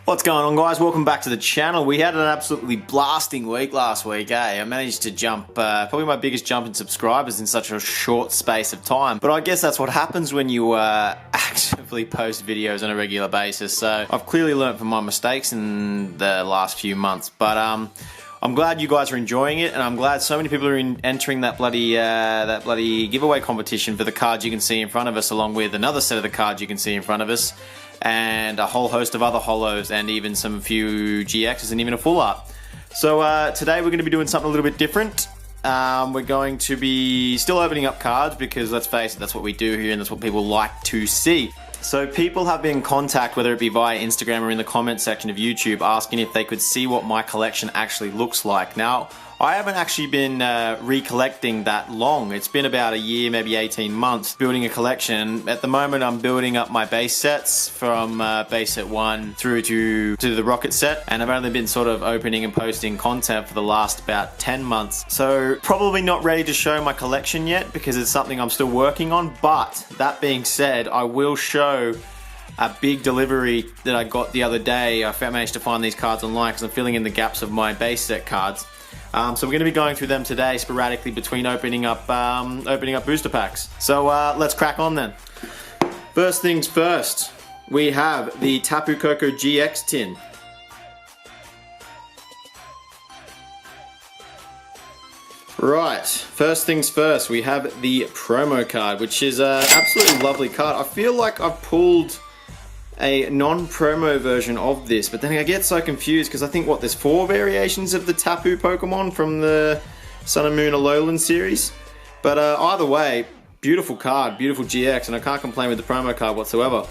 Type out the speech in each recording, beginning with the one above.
What's going on, guys? Welcome back to the channel. We had an absolutely blasting week last week, I managed to jump, probably my biggest jump in subscribers in such a short space of time. But I guess that's what happens when you actively post videos on a regular basis. So I've clearly learned from my mistakes in the last few months. But I'm glad you guys are enjoying it, and I'm glad so many people are entering that bloody giveaway competition for the cards you can see in front of us, along with another set of the cards you can see in front of us, and a whole host of other holos, and even some few GXs, and even a full art. So today we're going to be doing something a little bit different. We're going to be still opening up cards because, let's face it, that's what we do here and that's what people like to see. So people have been in contact, whether it be via Instagram or in the comment section of YouTube, asking if they could see what my collection actually looks like. Now, I haven't actually been recollecting that long. It's been about a year, maybe 18 months, building a collection. At the moment, I'm building up my base sets from base set 1 through to the rocket set, and I've only been sort of opening and posting content for the last about 10 months. So probably not ready to show my collection yet because it's something I'm still working on, but that being said, I will show a big delivery that I got the other day. I managed to find these cards online because I'm filling in the gaps of my base set cards. So we're going to be going through them today sporadically between opening up booster packs. So let's crack on then. First things first, we have the Tapu Koko GX tin. Right, first things first, we have the promo card, which is an absolutely lovely card. I feel like I've pulled a non-promo version of this, but then I get so confused because I think, there's 4 variations of the Tapu Pokemon from the Sun and Moon Alolan series. But either way, beautiful card, beautiful GX, and I can't complain with the promo card whatsoever.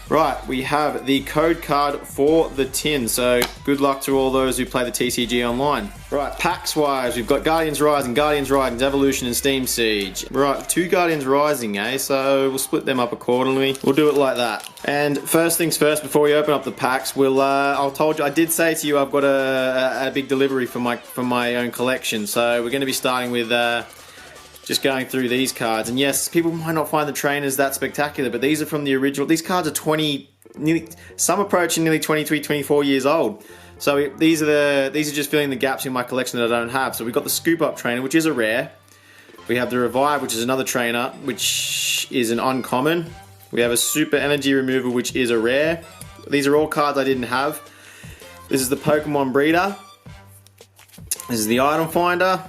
Right, we have the code card for the tin, so good luck to all those who play the TCG online. Right, packs wise, we've got Guardians Rising, Guardians Rising, Evolution, and Steam Siege. Right, 2 Guardians Rising, so we'll split them up accordingly. We'll do it like that. And first things first, before we open up the packs, I did say to you I've got a big delivery from my own collection, so we're going to be starting with just going through these cards. And yes, people might not find the trainers that spectacular, but these are from the original. These cards are some approaching nearly 23, 24 years old. So these are just filling the gaps in my collection that I don't have. So we've got the Scoop Up trainer, which is a rare. We have the Revive, which is another trainer, which is an uncommon. We have a Super Energy Removal, which is a rare. These are all cards I didn't have. This is the Pokemon Breeder. This is the Item Finder.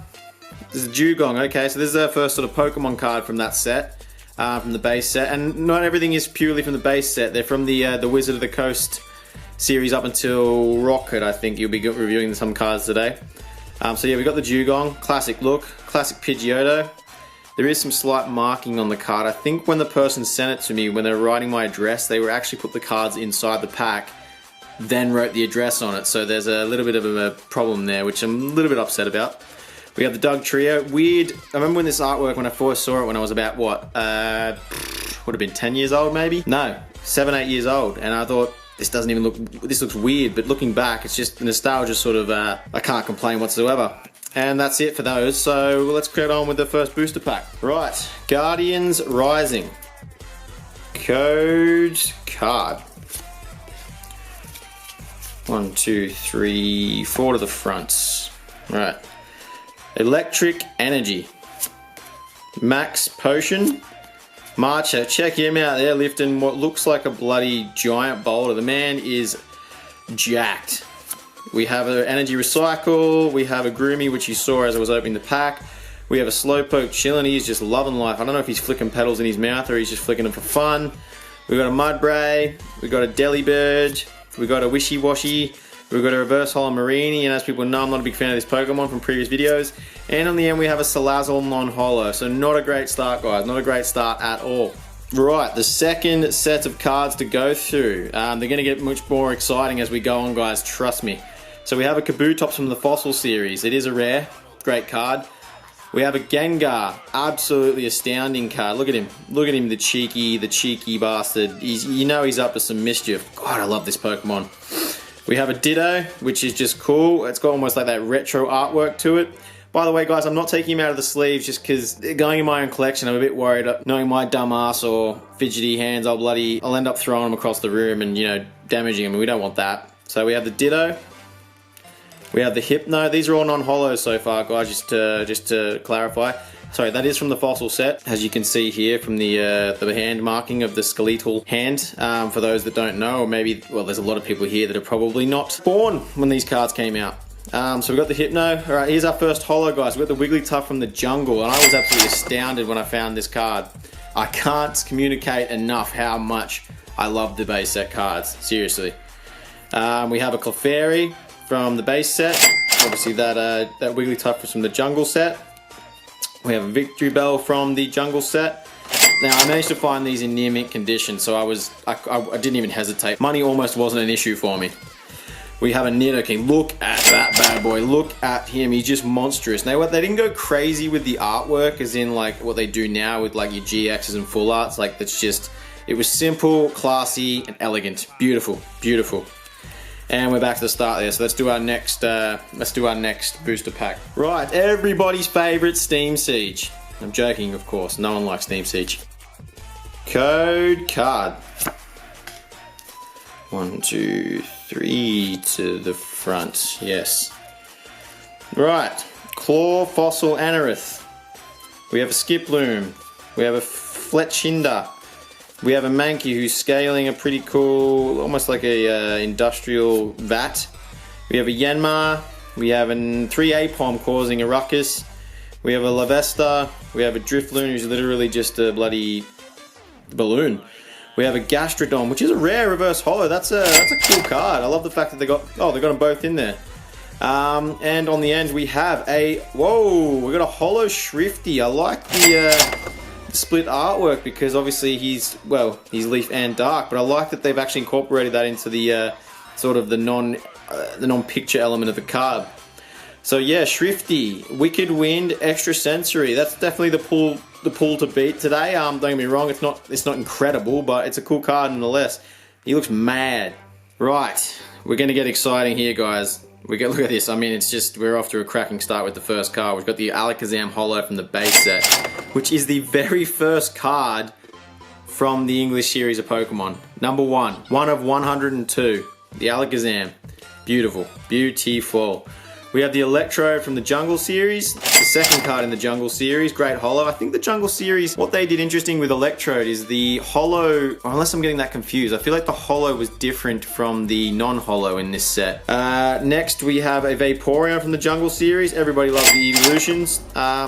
This is Dugong. Okay, so this is our first sort of Pokemon card from that set, from the base set. And not everything is purely from the base set. They're from the Wizard of the Coast series up until Rocket, I think. You'll be reviewing some cards today. So yeah, we got the Dugong, classic look, classic Pidgeotto. There is some slight marking on the card. I think when the person sent it to me, when they were writing my address, they were actually put the cards inside the pack, then wrote the address on it. So there's a little bit of a problem there, which I'm a little bit upset about. We have the Doug Trio. Weird. I remember when this artwork, when I first saw it when I was about, would have been 10 years old maybe? No, 7, 8 years old. And I thought, this looks weird, but looking back, it's just nostalgia sort of, I can't complain whatsoever. And that's it for those, so let's get on with the first booster pack. Right, Guardians Rising. Code card. 1, 2, 3, 4 to the front. Right. Electric Energy. Max Potion. Marcha, check him out there lifting what looks like a bloody giant boulder. The man is jacked. We have an Energy Recycle. We have a Groomy, which you saw as I was opening the pack. We have a Slowpoke chilling. He's just loving life. I don't know if he's flicking petals in his mouth or he's just flicking them for fun. We've got a Mudbray. We've got a Delibird. We've got a Wishy Washy. We've got a Reverse Holo Marini, and as people know, I'm not a big fan of this Pokemon from previous videos. And on the end, we have a Salazzle non-holo. So not a great start, guys. Not a great start at all. Right, the second set of cards to go through. They're going to get much more exciting as we go on, guys. Trust me. So we have a Kabutops from the Fossil series. It is a rare. Great card. We have a Gengar. Absolutely astounding card. Look at him. Look at him, the cheeky bastard. You know he's up to some mischief. God, I love this Pokemon. We have a Ditto, which is just cool. It's got almost like that retro artwork to it. By the way, guys, I'm not taking him out of the sleeves just because going in my own collection, I'm a bit worried. Knowing my dumb ass or fidgety hands, I'll end up throwing them across the room and, damaging them. We don't want that. So we have the Ditto. We have the Hypno. These are all non-holos so far, guys, just to clarify. Sorry, that is from the fossil set, as you can see here from the hand marking of the skeletal hand. For those that don't know, or maybe, well, there's a lot of people here that are probably not born when these cards came out. So we've got the Hypno. Alright, here's our first holo, guys. We've got the Wigglytuff from the jungle, and I was absolutely astounded when I found this card. I can't communicate enough how much I love the base set cards, seriously. We have a Clefairy from the base set, obviously that Wigglytuff was from the jungle set. We have a Victory Bell from the jungle set. Now I managed to find these in near mint condition, so I didn't even hesitate. Money almost wasn't an issue for me. We have a Nidoking. Look at that bad boy. Look at him. He's just monstrous. Now, they didn't go crazy with the artwork, as in like what they do now with like your GXs and full arts. Like that's just, it was simple, classy, and elegant. Beautiful, beautiful. And we're back to the start there. So let's do our next. Booster pack. Right, everybody's favorite Steam Siege. I'm joking, of course. No one likes Steam Siege. Code card. 1, 2, 3 to the front, yes. Right, Claw, Fossil, Anorith. We have a Skiploom. We have a Fletchinder. We have a Mankey who's scaling a pretty cool, almost like a industrial vat. We have a Yanmar. We have 3 Apom causing a ruckus. We have a Lavesta. We have a Drifloon who's literally just a bloody balloon. We have a Gastrodon, which is a rare reverse holo. That's a cool card. I love the fact that they got them both in there. And on the end we have we got a holo Shrifty. I like the split artwork because obviously he's leaf and dark, but I like that they've actually incorporated that into the sort of the non-picture element of the card. So yeah, Shrifty, Wicked Wind, Extra Sensory. That's definitely the pool to beat today. Don't get me wrong, it's not incredible, but it's a cool card nonetheless. He looks mad. Right, we're gonna get exciting here, guys. Look at this. I mean, it's just, we're off to a cracking start with the first card. We've got the Alakazam Holo from the base set, which is the very first card from the English series of Pokemon. Number 1 of 102. The Alakazam. Beautiful, beautiful. We have the Electro from the Jungle series, the second card in the Jungle series, great holo. I think the Jungle series, what they did interesting with Electrode is the holo, unless I'm getting that confused, I feel like the holo was different from the non-holo in this set. Next we have a Vaporeon from the Jungle series. Everybody loves the evolutions.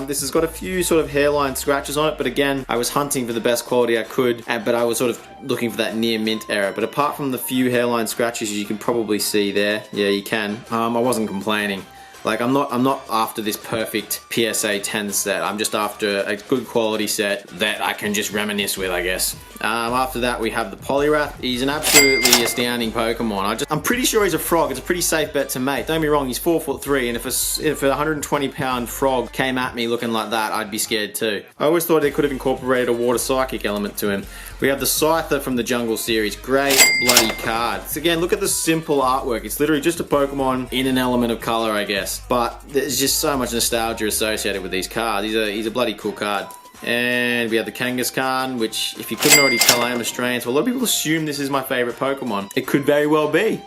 This has got a few sort of hairline scratches on it, but again, I was hunting for the best quality I could, but I was sort of looking for that near mint era. But apart from the few hairline scratches you can probably see there, yeah, you can. I wasn't complaining. Like, I'm not after this perfect PSA 10 set. I'm just after a good quality set that I can just reminisce with, I guess. After that, we have the Poliwrath. He's an absolutely astounding Pokemon. I'm pretty sure he's a frog. It's a pretty safe bet to make. Don't get me wrong, he's 4'3", and if a 120-pound frog came at me looking like that, I'd be scared too. I always thought they could have incorporated a water psychic element to him. We have the Cipher from the Jungle series. Great bloody card. So again, look at the simple artwork. It's literally just a Pokemon in an element of color, I guess. But there's just so much nostalgia associated with these cards. He's a bloody cool card. And we have the Kangaskhan, which, if you couldn't already tell, I am Australian, so a lot of people assume this is my favorite Pokemon. It could very well be.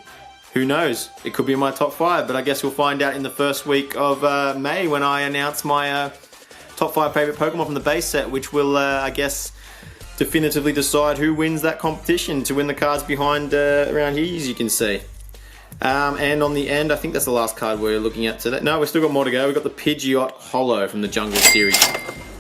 Who knows? It could be in my top 5, but I guess we'll find out in the first week of May when I announce my top 5 favorite Pokemon from the base set, which will, I guess, definitively decide who wins that competition to win the cards behind around here, as you can see. And on the end, I think that's the last card we're looking at today. No, we've still got more to go. We've got the Pidgeot Holo from the Jungle series.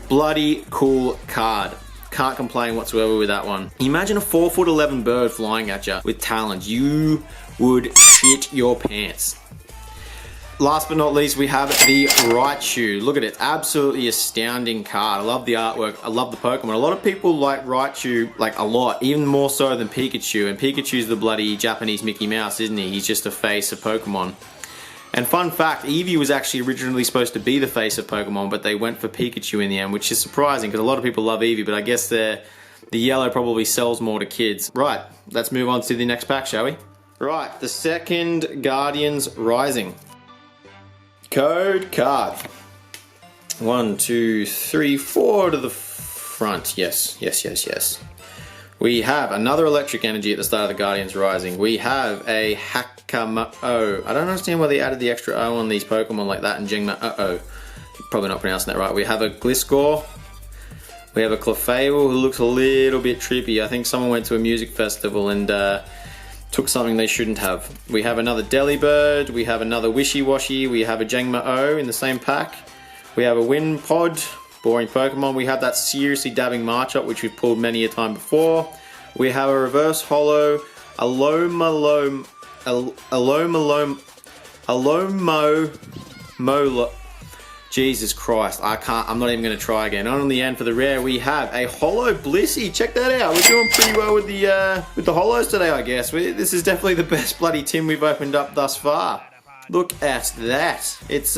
Bloody cool card. Can't complain whatsoever with that one. Imagine a 4'11" bird flying at you with talons. You would shit your pants. Last but not least, we have the Raichu. Look at it, absolutely astounding card. I love the artwork, I love the Pokemon. A lot of people like Raichu, like a lot, even more so than Pikachu. And Pikachu's the bloody Japanese Mickey Mouse, isn't he? He's just a face of Pokemon. And fun fact, Eevee was actually originally supposed to be the face of Pokemon, but they went for Pikachu in the end, which is surprising because a lot of people love Eevee, but I guess the yellow probably sells more to kids. Right, let's move on to the next pack, shall we? Right, the second Guardians Rising. Code card. 1, 2, 3, 4 to the front. Yes. We have another electric energy at the start of the Guardians Rising. We have a Hakamo. I don't understand why they added the extra O on these Pokemon like that in Gengar. Probably not pronouncing that right. We have a Gliscor. We have a Clefable who looks a little bit trippy. I think someone went to a music festival and took something they shouldn't have. We have another Delibird. We have another Wishy-Washy. We have a Jangmo-O in the same pack. We have a Winpod. Boring Pokemon. We have that seriously dabbing Marchop, which we've pulled many a time before. We have a reverse holo, Alomo, Jesus Christ, I'm not even going to try again. On the end for the rare, we have a holo Blissey. Check that out. We're doing pretty well with the holos today, I guess. This is definitely the best bloody tin we've opened up thus far. Look at that. It's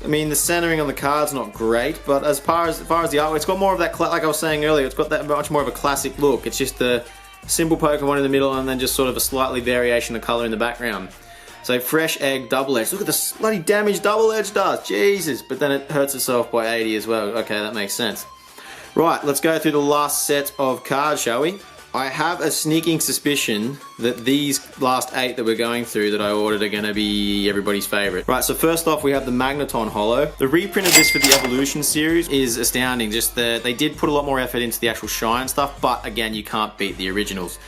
I mean, the centering on the card's not great, but as far as the art, it's got more of that, like I was saying earlier, it's got that much more of a classic look. It's just the simple Pokemon in the middle and then just sort of a slightly variation of colour in the background. So fresh egg double edge. Look at the bloody damage double edge does. Jesus. But then it hurts itself by 80 as well. Okay, that makes sense. Right, let's go through the last set of cards, shall we? I have a sneaking suspicion that these last 8 that we're going through that I ordered are going to be everybody's favourite. Right, so first off we have the Magneton Holo. The reprint of this for the Evolution series is astounding. Just they did put a lot more effort into the actual shine stuff, but again, you can't beat the originals.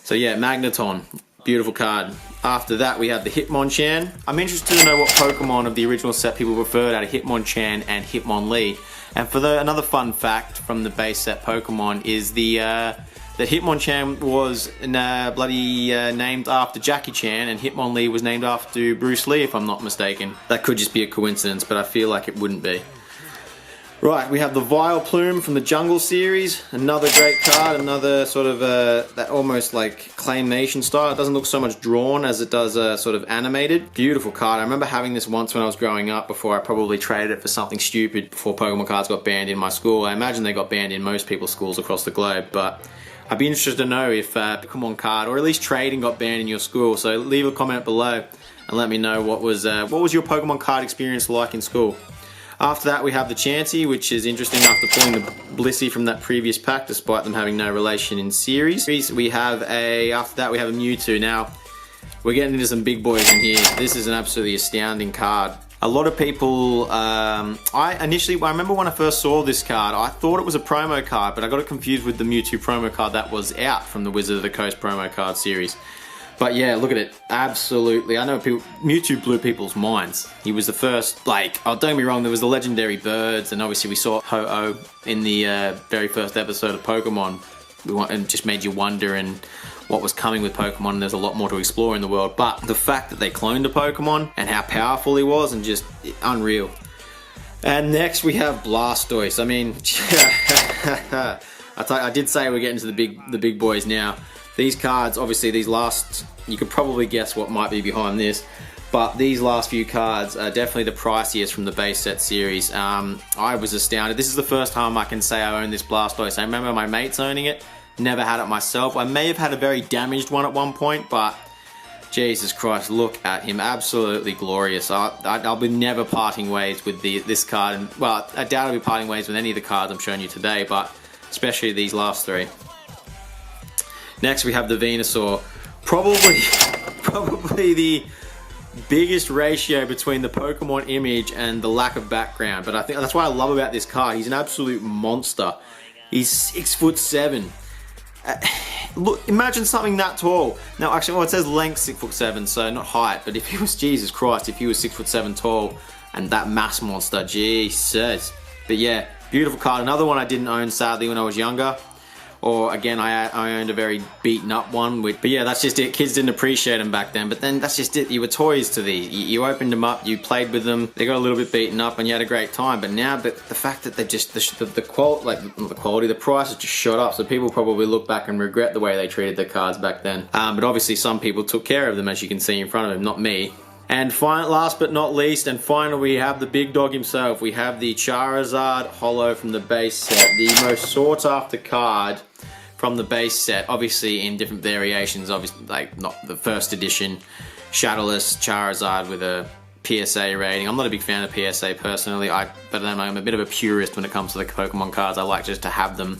So yeah, Magneton. Beautiful card. After that, we have the Hitmonchan. I'm interested to know what Pokemon of the original set people preferred out of Hitmonchan and Hitmonlee. And for another fun fact from the base set Pokemon is that Hitmonchan was named after Jackie Chan and Hitmonlee was named after Bruce Lee, if I'm not mistaken. That could just be a coincidence, but I feel like it wouldn't be. Right, we have the Vileplume from the Jungle series. Another great card, another sort of that almost like claymation style. It doesn't look so much drawn as it does sort of animated. Beautiful card. I remember having this once when I was growing up before I probably traded it for something stupid before Pokemon cards got banned in my school. I imagine they got banned in most people's schools across the globe, but I'd be interested to know if Pokemon card or at least trading got banned in your school. So leave a comment below and let me know what was your Pokemon card experience like in school. After that we have the Chansey, which is interesting after pulling the Blissey from that previous pack despite them having no relation in series. After that we have a Mewtwo. Now we're getting into some big boys in here. This is an absolutely astounding card. A lot of people, I remember when I first saw this card, I thought it was a promo card, but I got it confused with the Mewtwo promo card that was out from the Wizard of the Coast promo card series. But yeah, look at it. Absolutely. I know Mewtwo blew people's minds. He was the first, don't get me wrong, there was the legendary birds, and obviously we saw Ho-Oh in the very first episode of Pokemon. And just made you wonder and what was coming with Pokemon, and there's a lot more to explore in the world. But the fact that they cloned a Pokemon and how powerful he was, and just unreal. And next we have Blastoise. I mean, I did say we're getting to the big boys now. These cards, obviously these last, you could probably guess what might be behind this, but these last few cards are definitely the priciest from the base set series. I was astounded. This is the first time I can say I own this Blastoise. I remember my mates owning it, never had it myself. I may have had a very damaged one at one point, but Jesus Christ, look at him, absolutely glorious. I'll be never parting ways with this card, and well, I doubt I'll be parting ways with any of the cards I'm showing you today, but especially these last 3. Next we have the Venusaur. Probably the biggest ratio between the Pokemon image and the lack of background, but I think that's what I love about this card. He's an absolute monster. He's 6'7". Look, imagine something that tall. Now, actually, well, it says length 6'7", so not height. But if he was, Jesus Christ, if he was 6'7" tall and that mass monster, Jesus. But yeah, beautiful card. Another one I didn't own sadly when I was younger. Or again, I owned a very beaten up one. But yeah, that's just it. Kids didn't appreciate them back then. But then that's just it. You were toys to these. You opened them up, you played with them. They got a little bit beaten up, and you had a great time. But now, the fact that they just the quality, the price has just shot up. So people probably look back and regret the way they treated their cards back then. But obviously, some people took care of them, as you can see in front of them. Not me. And last but not least, and finally, we have the big dog himself. We have the Charizard Holo from the base set, the most sought after card from the base set, obviously in different variations, obviously like not the first edition Shadowless Charizard with a PSA rating. I'm not a big fan of PSA personally, but then I'm a bit of a purist when it comes to the Pokemon cards. I like just to have them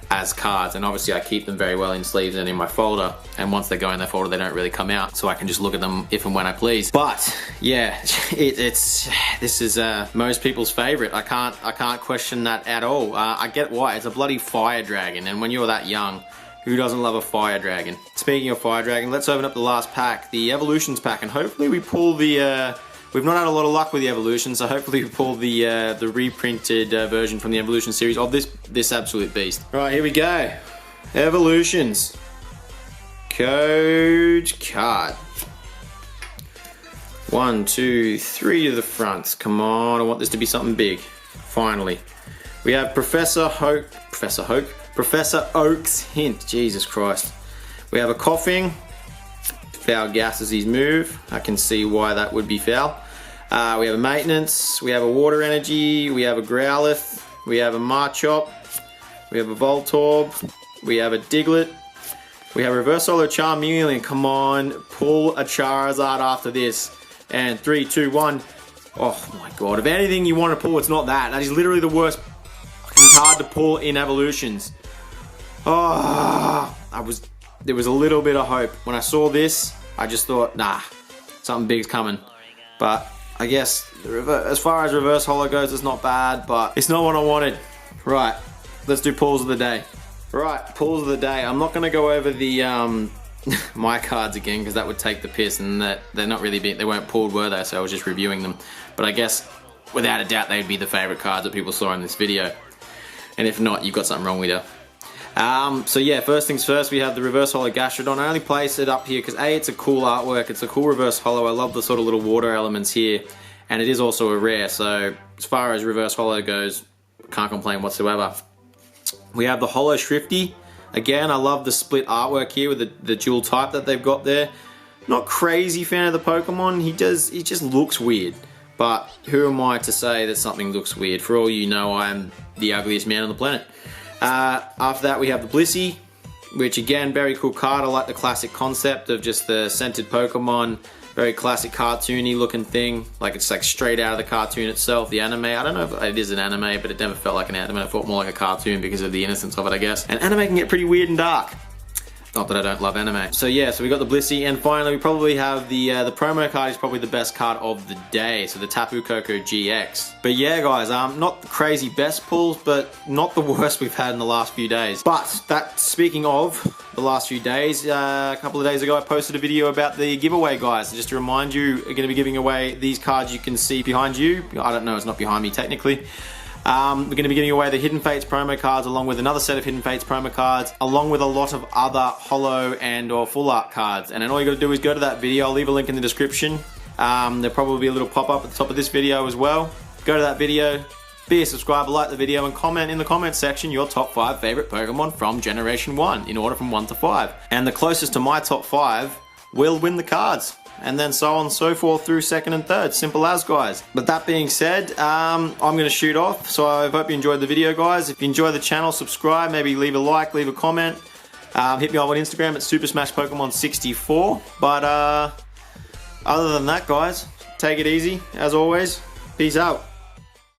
as cards, and obviously I keep them very well in sleeves and in my folder, and once they go in their folder they don't really come out, so I can just look at them if and when I please. But yeah, this is most people's favorite. I can't question that at all. I get why. It's a bloody fire dragon, and when you're that young, who doesn't love a fire dragon? Speaking of fire dragon, let's open up the last pack, the evolutions pack, and hopefully we pull the we've not had a lot of luck with the evolution, so hopefully we pull the reprinted version from the evolution series of this absolute beast. Right, here we go. Evolutions. Code card. 1, 2, 3 to the front. Come on, I want this to be something big. Finally. We have Professor Oak's Hint. Jesus Christ. We have a coughing. Foul gases his move. I can see why that would be foul. We have a maintenance. We have a water energy. We have a Growlithe. We have a Marchop. We have a Voltorb. We have a Diglett. We have Reverse Holo Charmeleon. Come on, pull a Charizard after this. And 3, 2, 1. Oh my god! If anything you want to pull, it's not that. That is literally the worst card to pull in evolutions. Oh, there was a little bit of hope when I saw this. I just thought, nah, something big's coming. But I guess as far as Reverse Holo goes, it's not bad, but it's not what I wanted. Right, let's do pulls of the day. Right, pulls of the day. I'm not going to go over the my cards again because that would take the piss, and that they're not really they weren't pulled, were they? So I was just reviewing them. But I guess without a doubt they'd be the favorite cards that people saw in this video. And if not, you've got something wrong with you. So yeah, first things first, we have the Reverse Holo Gastrodon. I only place it up here because A, it's a cool artwork, it's a cool Reverse Holo. I love the sort of little water elements here, and it is also a rare, so as far as Reverse Holo goes, can't complain whatsoever. We have the Holo Shrifty. Again, I love the split artwork here with the dual type that they've got there. Not crazy fan of the Pokemon, he just looks weird. But who am I to say that something looks weird? For all you know, I am the ugliest man on the planet. After that we have the Blissey, which again, very cool card. I like the classic concept of just the scented Pokemon, very classic cartoony looking thing, like it's like straight out of the cartoon itself, the anime. I don't know if it is an anime, but it never felt like an anime. It felt more like a cartoon because of the innocence of it, I guess. And anime can get pretty weird and dark. Not that I don't love anime. So yeah, so we got the Blissey, and finally we probably have the promo card is probably the best card of the day, so the Tapu Koko GX. But yeah guys, not the crazy best pulls, but not the worst we've had in the last few days. But that, speaking of the last few days, a couple of days ago I posted a video about the giveaway, guys. Just to remind you, we're going to be giving away these cards you can see behind you. I don't know, it's not behind me technically. We're going to be giving away the Hidden Fates promo cards, along with another set of Hidden Fates promo cards, along with a lot of other holo and or full art cards. And then all you got to do is go to that video. I'll leave a link in the description. There'll probably be a little pop-up at the top of this video as well. Go to that video, be a subscriber, like the video, and comment in the comments section your top 5 favorite Pokemon from Generation 1, in order from 1 to 5. And the closest to my top 5 will win the cards. And then so on and so forth through second and third. Simple as, guys. But that being said, I'm going to shoot off. So I hope you enjoyed the video, guys. If you enjoy the channel, subscribe. Maybe leave a like, leave a comment. Hit me up on Instagram at Super Smash Pokemon 64. But other than that, guys, take it easy. As always, peace out.